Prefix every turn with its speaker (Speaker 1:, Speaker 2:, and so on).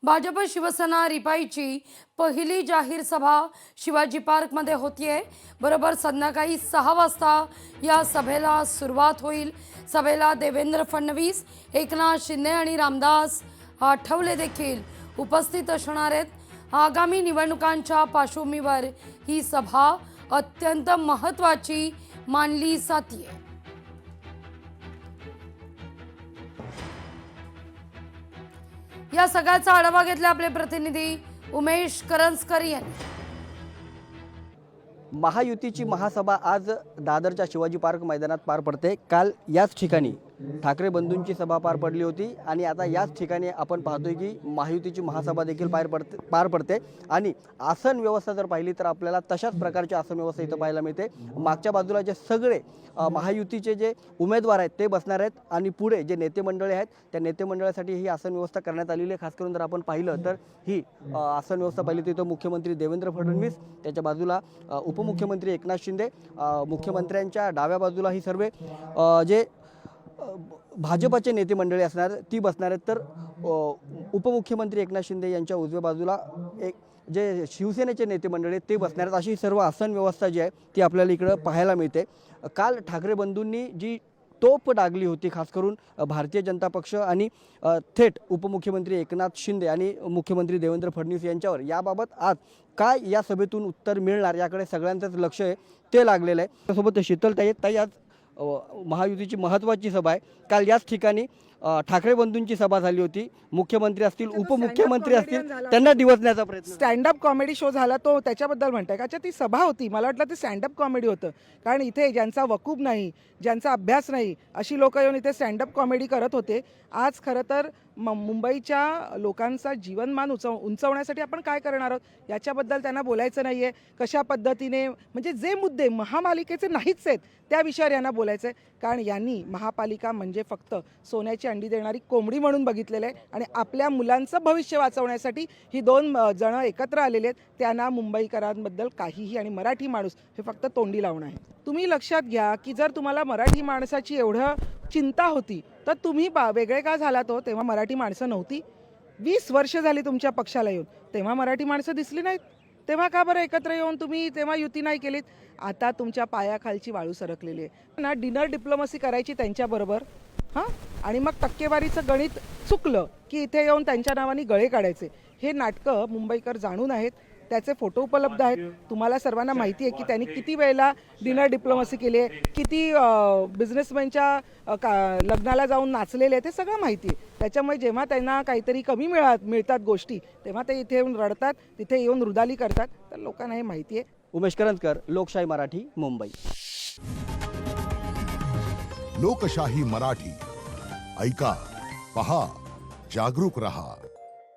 Speaker 1: भाजप शिवसेना रिपाईची पहिली जाहीर सभा शिवाजी पार्कमध्ये होतीये। बरोबर संध्याकाळी 6 वाजता या सभेला सुरुवात होईल। सभेला देवेंद्र फडणवीस, एकनाथ शिंदे आणि रामदास आठवले देखील उपस्थित असणार आहेत। आगामी निवडणुकांच्या पार्श्वभूमीवर ही सभा अत्यंत महत्त्वाची मानली जाते। या सगळ्याचा आढावा घेतला आपले प्रतिनिधी उमेश करंजकर यांनी।
Speaker 2: महायुतीची महासभा आज दादरच्या शिवाजी पार्क मैदानात पार पडते। काल याच ठिकाणी ठाकरे बंधूंची सभा पार पडली होती आणि आता याच ठिकाणी आपण पाहतोय की महायुतीची महासभा देखील पार पडते आणि आसन व्यवस्था जर पाहिली तर आपल्याला तशाच प्रकारची आसन व्यवस्था इथं पाहायला मिळते। मागच्या बाजूला जे सगळे महायुतीचे जे उमेदवार आहेत ते बसणार आहेत आणि पुढे जे नेते मंडळी आहेत त्या नेते मंडळासाठी ही आसन व्यवस्था करण्यात आलेली आहे। खास करून जर आपण पाहिलं तर ही आसन व्यवस्था पाहिली तर मुख्यमंत्री देवेंद्र फडणवीस, त्याच्या बाजूला उपमुख्यमंत्री एकनाथ शिंदे, मुख्यमंत्र्यांच्या डाव्या बाजूला ही सर्व जे भाजपचे नेते मंडळी असणार ती बसणार आहेत। तर उपमुख्यमंत्री एकनाथ शिंदे यांच्या उजव्या बाजूला एक जे शिवसेनेचे नेते मंडळी ते बसणार आहेत। अशी सर्व आसन व्यवस्था जी आहे ती आपल्याला इकडं पाहायला मिळते। काल ठाकरे बंधूंनी जी तोप डागली होती खास करून भारतीय जनता पक्ष आणि थेट उपमुख्यमंत्री एकनाथ शिंदे आणि मुख्यमंत्री देवेंद्र फडणवीस यांच्यावर, याबाबत आज काय या सभेतून उत्तर मिळणार याकडे सगळ्यांचंच लक्ष आहे ते लागलेलं आहे। त्यासोबत शीतलताई आज महायुतीची महत्त्वाची सभा आहे। काल याच ठिकाणी ठाकरे बंधूंची सभा झाली होती। मुख्यमंत्री असतील, उपमुख्यमंत्री असतील, त्यांना डिवचण्याचा प्रयत्न,
Speaker 3: स्टँड अप कॉमेडी शो झाला तो त्याच्याबद्दल म्हणताय का? अच्छा, ती सभा होती, मला वाटलं ते स्टँड अप कॉमेडी होतं। कारण इथे ज्यांचा वकूब नाही, ज्यांचा अभ्यास नाही अशी लोक येऊन इथे स्टँड अप कॉमेडी करत होते। आज खरं तर मुंबईच्या लोकांचा जीवनमान उंचवण्यासाठी आपण काय करणार आहोत याच्याबद्दल त्यांना बोलायचं नाही आहे। कशा पद्धतीने, म्हणजे जे मुद्दे महापालिकेचे नाहीच आहेत त्या विषयावर यांना बोलायचं आहे। कारण यांनी महापालिका म्हणजे फक्त सोन्याची अंडी देणारी कोंबडी म्हणून बघितलेलं आहे आणि आपल्या मुलांचं भविष्य वाचवण्यासाठी ही दोन जण एकत्र आलेले आहेत। त्यांना मुंबईकरांबद्दल काहीही, आणि मराठी माणूस हे फक्त तोंडी लावणं आहे। तुम्ही लक्षात घ्या की जर तुम्हाला मराठी माणसाची एवढं चिंता होती तर तुम्ही वेगळे का झालात हो? तेव्हा मराठी माणसं नव्हती? 20 वर्ष झाली तुमच्या पक्षाला येऊन, तेव्हा मराठी माणसं दिसली नाहीत? तेव्हा का बरं एकत्र येऊन तुम्ही तेव्हा युती नाही केलीत? आता तुमच्या पायाखालची वाळू सरकलेली आहे ना। डिनर डिप्लोमसी करायची त्यांच्याबरोबर, हां, आणि मग टक्केवारीचं गणित चुकलं की इथे येऊन त्यांच्या नावाने गळे काढायचे। हे नाटकं मुंबईकर जाणून आहेत, त्याचे फोटो उपलब्ध आहेत। तुम्हाला सर्वांना माहिती आहे की त्यांनी किती वेळेला डिनर डिप्लोमसी केली आहे, किती बिझनेसमॅनच्या लग्नाला जाऊन नाचलेले आहे, ते सगळं माहिती आहे। त्याच्यामुळे जेव्हा त्यांना काहीतरी कमी मिळतात गोष्टी, तेव्हा ते इथे येऊन रडतात, तिथे येऊन रुदाली करतात। तर लोकांना हे माहिती आहे।
Speaker 2: उमेश करंजकर, लोकशाही मराठी, मुंबई।
Speaker 4: लोकशाही मराठी, ऐका, पहा, जागरूक रहा।